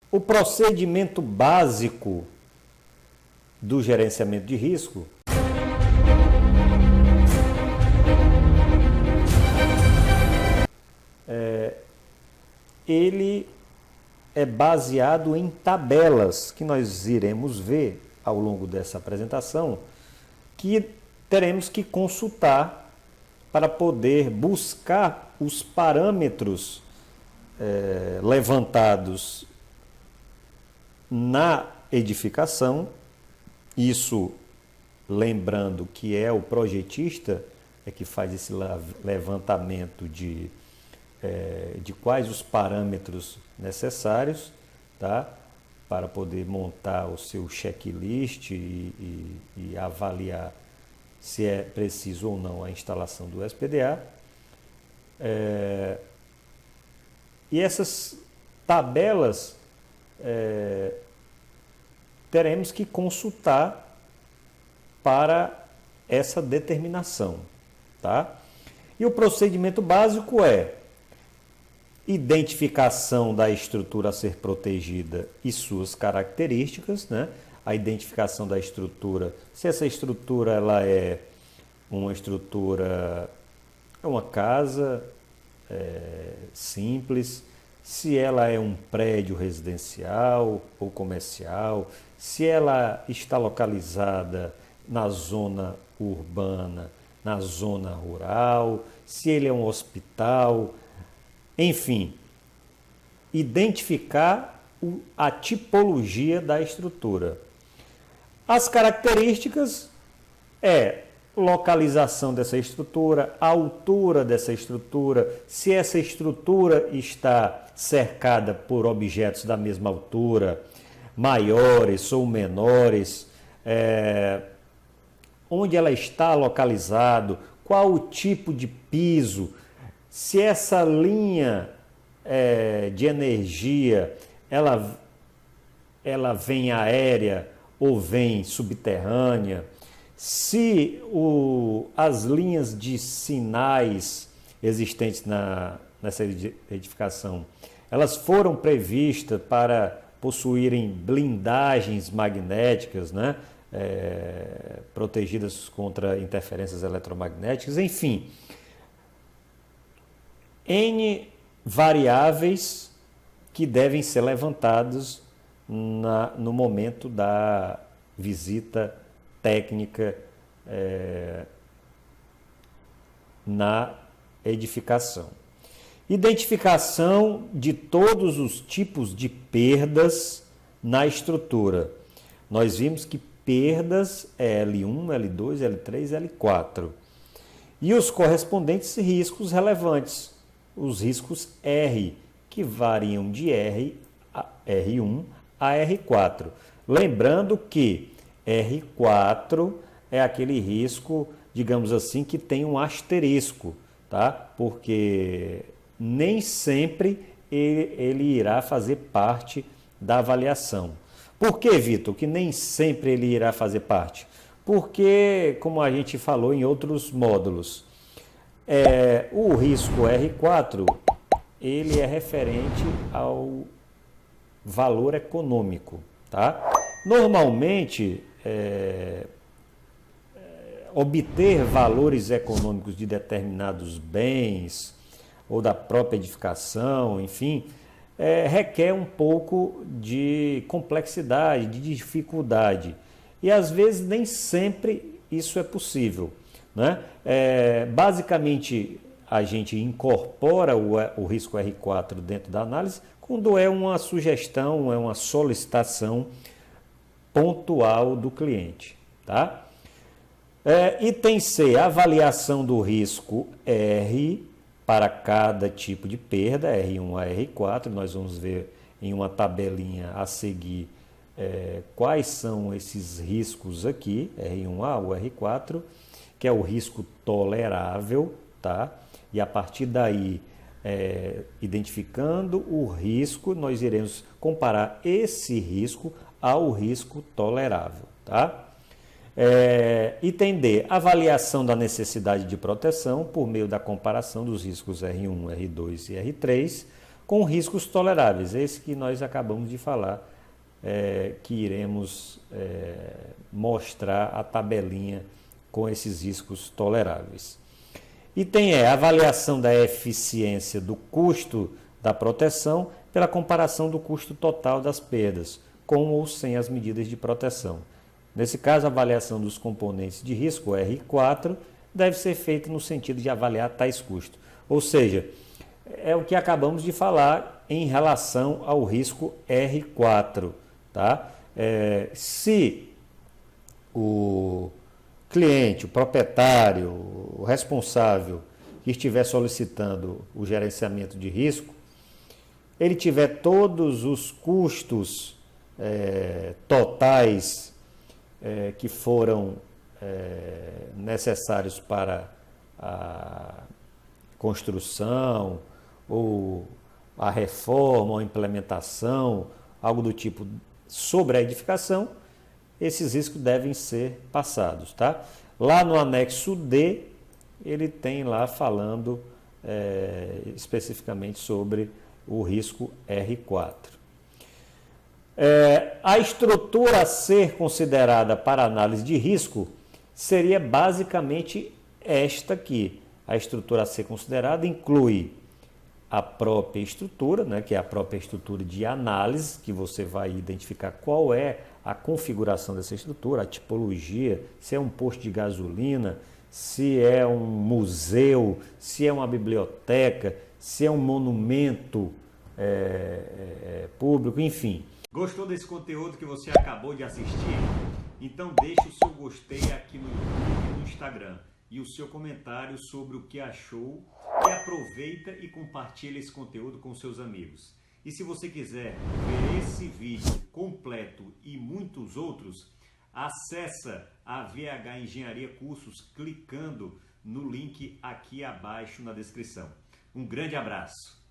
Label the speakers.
Speaker 1: O procedimento básico do gerenciamento de risco ele é baseado em tabelas que nós iremos ver ao longo dessa apresentação, que teremos que consultar para poder buscar os parâmetros levantados na edificação. Isso lembrando que é o projetista que faz esse levantamento de quais os parâmetros necessários, tá? Para poder montar o seu checklist e avaliar se é preciso ou não a instalação do SPDA. E essas tabelas teremos que consultar para essa determinação, tá? E o procedimento básico é identificação da estrutura a ser protegida e suas características, né? A identificação da estrutura, se essa estrutura ela é uma estrutura, é uma casa simples, se ela é um prédio residencial ou comercial, se ela está localizada na zona urbana, na zona rural, se ele é um hospital, enfim, identificar a tipologia da estrutura. As características é localização dessa estrutura, a altura dessa estrutura, se essa estrutura está cercada por objetos da mesma altura, maiores ou menores, onde ela está localizado, qual o tipo de piso, se essa linha de energia ela vem aérea ou vem subterrânea, se as linhas de sinais existentes nessa edificação, elas foram previstas para possuírem blindagens magnéticas, né? Protegidas contra interferências eletromagnéticas, enfim, N variáveis que devem ser levantados no momento da visita técnica na edificação. Identificação de todos os tipos de perdas na estrutura. Nós vimos que perdas é L1, L2, L3, L4. E os correspondentes riscos relevantes, os riscos R, que variam de R1 a R4. Lembrando que R4 é aquele risco, digamos assim, que tem um asterisco, tá? Porque nem sempre ele irá fazer parte da avaliação. Por que, Vitor, que nem sempre ele irá fazer parte? Porque, como a gente falou em outros módulos, o risco R4 ele é referente ao valor econômico, tá? Normalmente, obter valores econômicos de determinados bens ou da própria edificação, enfim, requer um pouco de complexidade, de dificuldade. E às vezes nem sempre isso é possível, né? Basicamente, a gente incorpora o risco R4 dentro da análise quando é uma sugestão, é uma solicitação pontual do cliente, tá? Item C, avaliação do risco R para cada tipo de perda, R1 a R4. Nós vamos ver em uma tabelinha a seguir quais são esses riscos aqui, R1A ou R4, que é o risco tolerável, tá? E a partir daí, identificando o risco, nós iremos comparar esse risco ao risco tolerável, tá? Item D, avaliação da necessidade de proteção por meio da comparação dos riscos R1, R2 e R3 com riscos toleráveis. Esse que nós acabamos de falar, que iremos mostrar a tabelinha com esses riscos toleráveis. Item E, avaliação da eficiência do custo da proteção pela comparação do custo total das perdas, com ou sem as medidas de proteção. Nesse caso, a avaliação dos componentes de risco, R4, deve ser feita no sentido de avaliar tais custos. Ou seja, é o que acabamos de falar em relação ao risco R4. Tá? Se o cliente, o proprietário, o responsável que estiver solicitando o gerenciamento de risco, ele tiver todos os custos totais que foram necessários para a construção ou a reforma ou a implementação, algo do tipo sobre a edificação, esses riscos devem ser passados. Tá? Lá no anexo D, ele tem lá falando especificamente sobre o risco R4. A estrutura a ser considerada para análise de risco seria basicamente esta aqui. A estrutura a ser considerada inclui a própria estrutura, né, que é a própria estrutura de análise, que você vai identificar qual é a configuração dessa estrutura, a tipologia, se é um posto de gasolina, se é um museu, se é uma biblioteca, se é um monumento público, enfim. Gostou desse conteúdo que você acabou de assistir? Então deixe o seu gostei aqui no YouTube e no Instagram e o seu comentário sobre o que achou e aproveita e compartilha esse conteúdo com seus amigos. E se você quiser ver esse vídeo completo e muitos outros, acessa a VH Engenharia Cursos clicando no link aqui abaixo na descrição. Um grande abraço!